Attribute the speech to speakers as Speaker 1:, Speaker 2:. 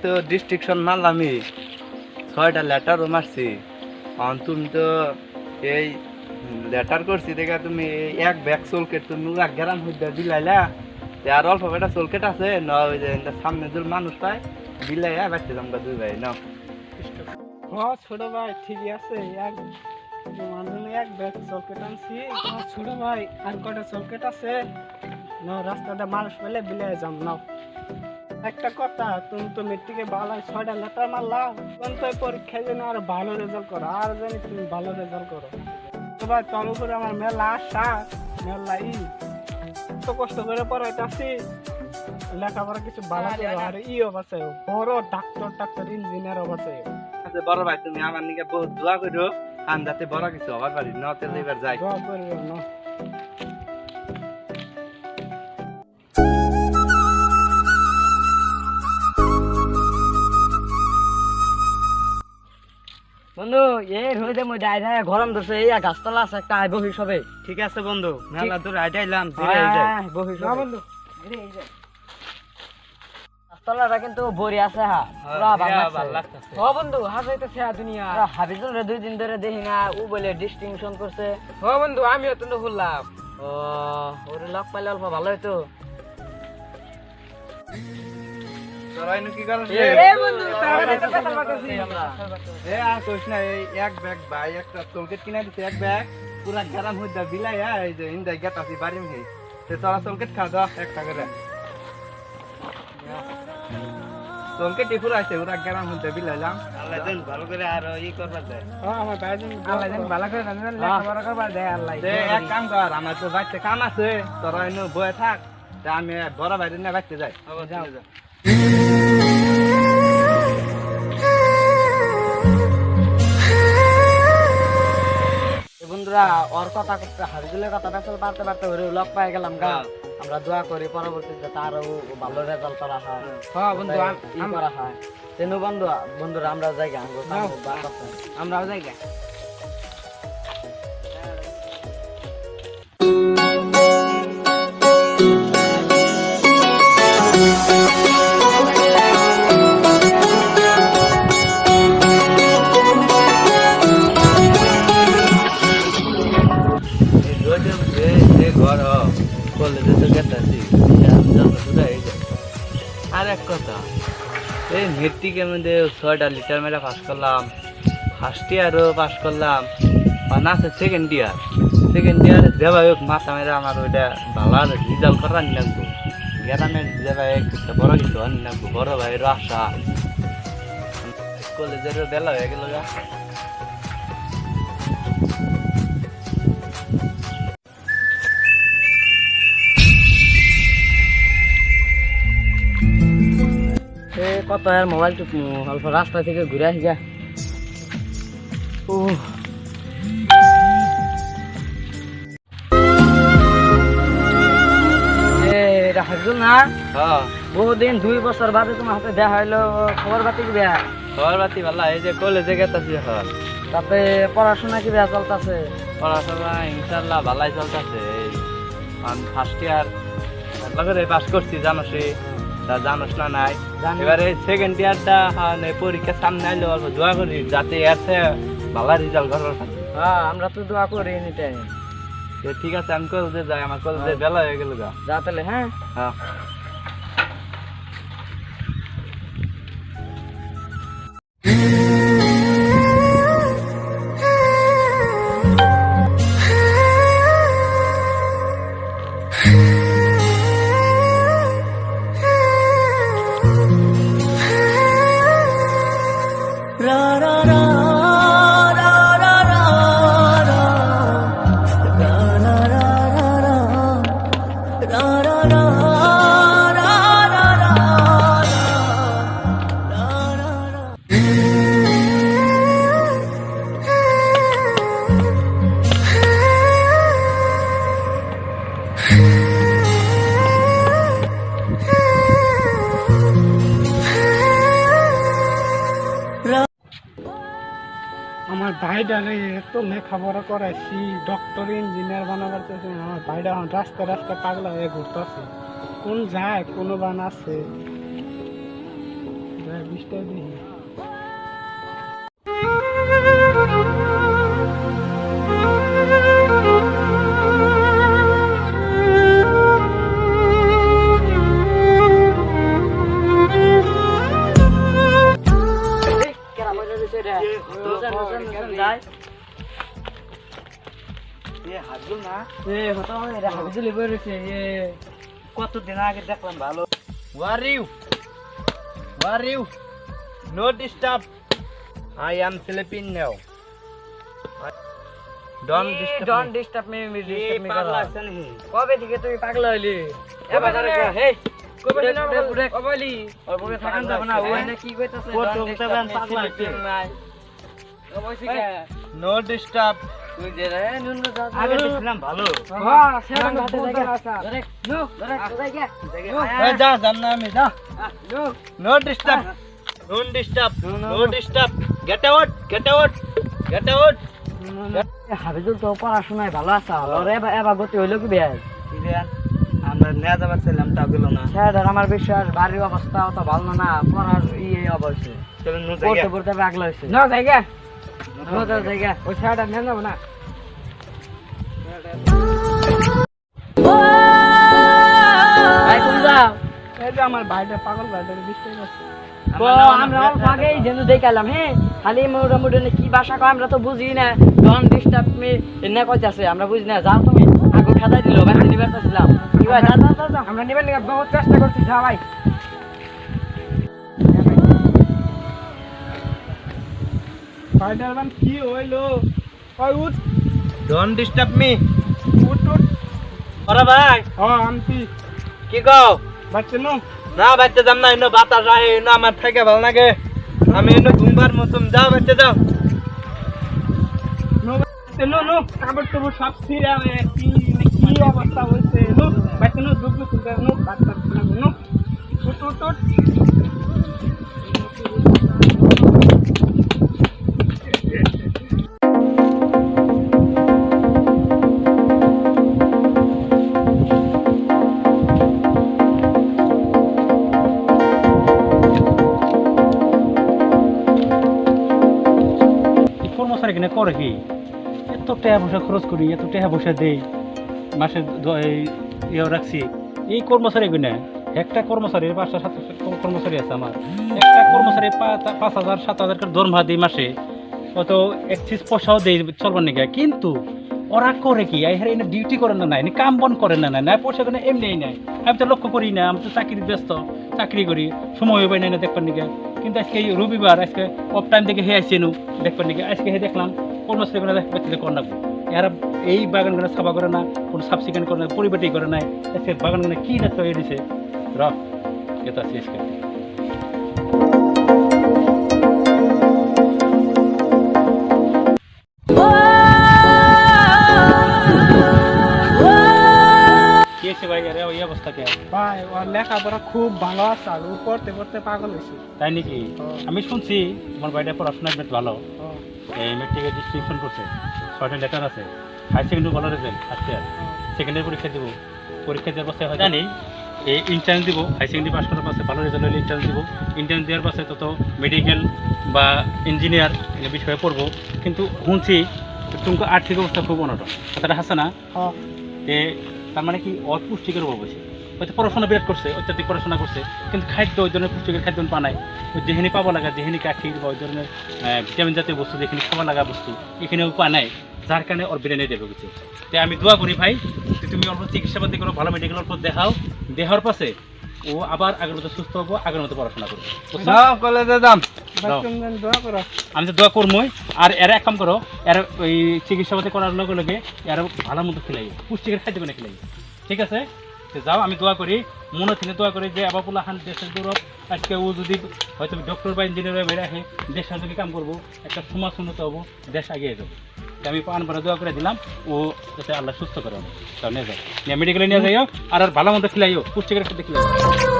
Speaker 1: তো ডিস্ট্রিকশন মারলামই 6টা লেটারও মারছি। তুমি তো এই লেটার করছি দেখা তুমি এক ব্যাগ সোলকেট তুমি এক গ্রাম হইতে দিলাইলা। আর অল্প একটা সোলকেট আছে না ওই যে সামনে যে মানুষ পায় দিলাইয়া বাচ্চা আমরা দুই ভাই নাও।
Speaker 2: ছোট ভাই ঠিকই আছে। তোমার জন্য এক ব্যাগ চলকেট আনছি। ছোট ভাই আর কটা চলকেট আছে না রাস্তাটা মানুষ পেলে বিলাই যাম নাও। একটা কথা, তুমি তো মেট্রিকে ভালো 6টা লেটার মারলা, তুমি তো পরীক্ষায় যেন আরো ভালো রেজাল্ট করো, আর জানি তুমি ভালো রেজাল্ট করো। তো ভাই তোর উপরে আমার মেলা আশা, মেলা তো কষ্ট করে পড়াইতেছি, লেখাপড়া কিছু ভালো করো আর বাঁচাই বড় ডাক্তার ইঞ্জিনিয়ার বাঁচাই।
Speaker 1: বড় ভাই তুমি আমার নিকে বহুত দোয়া করো আমি যাতে বড় কিছু হবার পারি না তেল এবার যাই।
Speaker 2: দোয়া করো না।
Speaker 3: বন্ধু এই রোদে মধ্যে আইরা গরম ধরছে, এই গাছতলা আছে একটা আইব হিসেবে।
Speaker 1: ঠিক আছে বন্ধু, মেলা দূর আইটাইলাম
Speaker 3: বহি বন্ধু গাছতলাটা কিন্তু বড়ি আছে। ও বন্ধু হাসাইতেছে দুনিয়া। হাবিজুল রে 2 দিন ধরে দেখি না, ও বলে ডিস্টিংশন করছে। ও বন্ধু আমিও তো শুনলাম। ও ওরে লক পাইলে অল্প ভালো হইতো।
Speaker 1: কি করছ
Speaker 3: বন্ধু
Speaker 1: আর কইস না, এই এক ব্যাগ ভাই একটা চলকেট কিনা দিছে, এক ব্যাগ পুরা গরম হইদা বিলাইয়া এই যে ইন্দাই গেতাছি বাড়ি মে তে তোরা চলকেট খা দাও একটা করে। চলকেট পুরা আছে পুরা গরম হইদা বিলাইলাম। আল্লাহ দেন ভালো করে আর করবা যায়।
Speaker 2: আমার ভাই
Speaker 3: আল্লাহ জানি ভালো করে লেখাপড়া করবার দেয় আল্লাহ।
Speaker 1: এক কাম কর, আমার তো বাচ্চা কাম আছে, তোরা এনে বয়ে থাক, আমি বড় ভাই নিয়ে বাচ্চা যাই। যাও
Speaker 3: বন্ধুরা ওর কথা করতে হাবিজুলের কথা পেছল পারতে পারতে ওরে লক পাই গেলাম গা। আমরা দোয়া করি পরবর্তীতে তারও ভালো রেজাল্ট করা হয়। হ্যাঁ বন্ধু করা হয় তেনু বন্ধুরা আমরাও যাই গা, আমরাও যাই গা।
Speaker 1: আর এক কথা, এই মেট্রিকের মধ্যে 6টা লিটার মেলা পাস করলাম, ফার্স্ট ইয়ারও পাস করলাম, না আছে সেকেন্ড ইয়ার যেভাবে হোক মাথা মেরে আমার ওইটা ভালো রেজাল্ট করার আনি লাগবো। গ্রামের যেভাবে একটা বড় কিছু আনি লাগবো, বড় ভাইয়েরও আশা। কলেজেরও বেলা হয়ে গেল গা।
Speaker 3: কত আর মোবাইল টুকু অল্প রাস্তা থেকে ঘুরে আসি যা। এটা হাজুল না? বহুদিন 2 বছর বাদে তোমার হাতে দেখা হইলো, খবর বাতি কি বেয়া?
Speaker 1: খবর বাতি ভালো, এই যে কলেজে গেতাছি এখন।
Speaker 3: তাতে পড়াশোনা কি বেয়া চলতেছে?
Speaker 1: পড়াশোনা ইনশাল্লাহ ভালাই চলতেছে। ফার্স্ট ইয়ার পাস করছি, জানোসই জানোস না নাই। এবারে সেকেন্ড ইয়ারটা পরীক্ষার সামনে আইলে অল্প দোয়া করি যাতে এসে ভালো রেজাল্ট করার।
Speaker 3: হ্যাঁ আমরা তো দোয়া করি এনি টাইম।
Speaker 1: ঠিক আছে আমি কলেজে যাই, আমার কলেজে বেলা হয়ে গেল
Speaker 3: যা তাহলে। হ্যাঁ
Speaker 1: হ্যাঁ
Speaker 2: আমার ভাইটারে এত লেখাপড়া করাইছি, ডক্টর ইঞ্জিনিয়ার বানাবার চাইছে। আমার ভাইটা রাস্তা পাগলা হয়ে ঘুরতেছে, কোন যায় কোনো বান আছে বিষটা দেখি
Speaker 3: কেরা বলে দিছে রে দুজন যায়
Speaker 1: এ হাজুল না
Speaker 3: এ হতো রে হাবিজুলি বই রইছে এ
Speaker 1: কতদিন আগে দেখলাম ভালো Where you? No disturb. I am sleeping now. Don't disturb.
Speaker 3: Don't disturb me disturb me
Speaker 1: পাগলা
Speaker 3: করো
Speaker 1: আছে নাকি?
Speaker 3: কবে থেকে তুই পাগল হইলি
Speaker 1: এবার হে
Speaker 3: কবে দিন
Speaker 1: বুড়ে
Speaker 3: কবলি ওর বুড়ে থাকান যাব না ওই না কি কইতাছে
Speaker 1: কত উঠবেন পাগলা আছে?
Speaker 3: কইছি কে
Speaker 1: No disturb.
Speaker 3: তুই যে রে নুন যা
Speaker 1: আগে দেখলাম ভালো।
Speaker 3: হ্যাঁ সেটা গাতে জায়গা ধরে নো ধরে জায়গা
Speaker 1: এই যা জানা আমি যা।
Speaker 3: No
Speaker 1: No disturb. Don't disturb. No disturb. Get out. Get out. Get out.
Speaker 3: Habijul তো পড়াশোনায় ভালো আছে ওরে এবার গতি হইলো কি বেশ
Speaker 1: আমরা নিয়ে যাবার ছিলাম তা গেল না।
Speaker 3: স্যার আমার বিশ্বাস বাড়ির অবস্থা অত ভালো না পড়ার অবশ্যই
Speaker 1: চলো নো
Speaker 3: পড়তে
Speaker 1: জায়গা।
Speaker 3: পড়তে পাগল হইছে না জায়গা নো জায়গা ওই স্যারটা নিয়ে যাব না ভাই কোন যাও
Speaker 2: এই যে আমার ভাইটা পাগল ভাইটা বিষটা আছে
Speaker 3: তো আমরা অল্প আগেই যেন দেখালাম হ্যাঁ খালি মোটামুটি কি ভাষা কয় আমরা তো বুঝি না ডোন্ট ডিস্টার্ব মি এনে কইতাছে আমরা বুঝি না যাও তুমি আগে খাদাই দিল ভাই নিবার চাইছিলাম কি ভাই যা যা যা আমরা নিবার নিয়ে বহুত চেষ্টা করছি যা ভাই
Speaker 2: ভাইটার নাম কি হইলো ওই উঠ
Speaker 1: Don't disturb me.
Speaker 2: উঠ উঠ
Speaker 1: ওরে ভাই
Speaker 2: আনতি
Speaker 1: কি কও?
Speaker 2: বাচ্চা নো
Speaker 1: না বাচ্চা যাম না ইনো বাতাস আহে ইনো আমার থেকে ভালো লাগে। আমি ইনো ঘুমবার মতন যাও বাচ্চা যাও।
Speaker 2: নো বাচ্চা নো নো কাপড় টাপড় সব ছিঁড়া হয়ে কি অবস্থা হয়েছে নো বাচ্চা নো দুঃখ সুন্দর নো বাচ্চা নো উঠ উঠ উঠ
Speaker 4: কর্মচারী কিনে করে কি এত টাকা পয়সা খরচ করি এত টাকা পয়সা দেই মাসে ইয়ে রাখছি এই কর্মচারী কিনে একটা কর্মচারী 5-7 কর্মচারী আছে আমার একটা কর্মচারী 5,000-7,000 করে দরমা দিই মাসে অত একচিস পয়সাও দেই চলবার নিকে কিন্তু ওরা করে কি এখানে ডিউটি করে না নাই কাম বন করে না নাই পয়সা কেন এমনি নাই আমি তো লক্ষ্য করি না আমি তো চাকরি ব্যস্ত চাকরি করি সময় পাই না দেখবার নিকে কিন্তু আজকে এই রবিবার আজকে অফ টাইম থেকে হে আসছি দেখবার নিকে আজকে হে দেখলাম কর্মচারী করে দেখতে কর রাখবো এরা এই বাগানগুলো সাফা করে না কোনো সাফ সিকুন করে না পরিপাটি করে নাই আজকে বাগানগুলো কি না তৈরি দিছে রফ এটা শেষ করে ভাই আরে ওই অবস্থা কে
Speaker 2: ভাই ওর লেখাপড়া খুব ভালো আছে আর ও পড়তে পড়তে পাগল হয়েছে
Speaker 4: তাই নাকি আমি শুনছি তোমার ভাইটা পড়াশোনা বেশ ভালো
Speaker 2: ও,
Speaker 4: এই মেট্রিকে ডিস্টিংশন করছে 6টা লেটার আছে হাই সেকেন্ডারি ভালো রেজাল্ট আজকে সেকেন্ডারি পরীক্ষা দিব পরীক্ষা দেওয়ার পাশে হয় জানি এই ইন্টার্ন দিব হাই সেকেন্ডারি পাস করার পাশে ভালো রেজাল্ট হলে ইন্টার্ন দিব ইন্টার্ন দেওয়ার পাশে তত মেডিকেল বা ইঞ্জিনিয়ার এই বিষয়ে পড়বো কিন্তু শুনছি তোমাকে আর্থিক অবস্থা খুব অনটন কথাটা হাসে না
Speaker 2: হ্যাঁ
Speaker 4: যে তার মানে কি অপুষ্টিকের অভাব হয়েছে হয়তো পড়াশোনা বিরাট করছে অত্যাধিক পড়াশোনা করছে কিন্তু খাদ্য ওই ধরনের পুষ্টিকের খাদ্য পা নাই ওই যেখানে পাবো লাগা যেখানে কাঠির বা ওই ধরনের ভিটামিন জাতীয় বস্তু যেখানে খাওয়া লাগা বস্তু এখানেও পা নাই যার কারণে ওর ব্রেনে দেবে গেছে তাই আমি দোয়া করি ভাই তুমি অল্প চিকিৎসাপাতি করো ভালো মেডিকেল অল্প দেখাও দেখার পাশে ও আবার আগের মতো সুস্থ হবো আগের মতো পড়াশোনা করবো
Speaker 1: যাও কলেজে যাম।
Speaker 2: বাচ্চা মেন দোয়া করো
Speaker 4: আমি তো দোয়া করবোই আর এরা এক কাম করো এর ওই চিকিৎসাপাতি করার লগে লগে এর ভালো মতো খেলাই পুষ্টিকের খাদ্য মানে খেলাই ঠিক আছে তো যাও আমি দোয়া করি মনে থেকে দোয়া করি যে আবাবুল্লাহ খান দেশের গৌরব আজকে ও যদি হয়তো ডক্টর বা ইঞ্জিনিয়ার বেড়ে আসে দেশের যদি কাম করবো একটা সমাজ উন্নত হবো দেশ এগিয়ে যাবো আমি পান ভরে দোয়া করে দিলাম ও যাতে আল্লাহ সুস্থ করে তাও নিয়ে যাও নিয়ে মেডিকেলে নিয়ে যাইও আর ভালো মতো খেলাইও পুষ্টিকের খাদ্য খেলাইও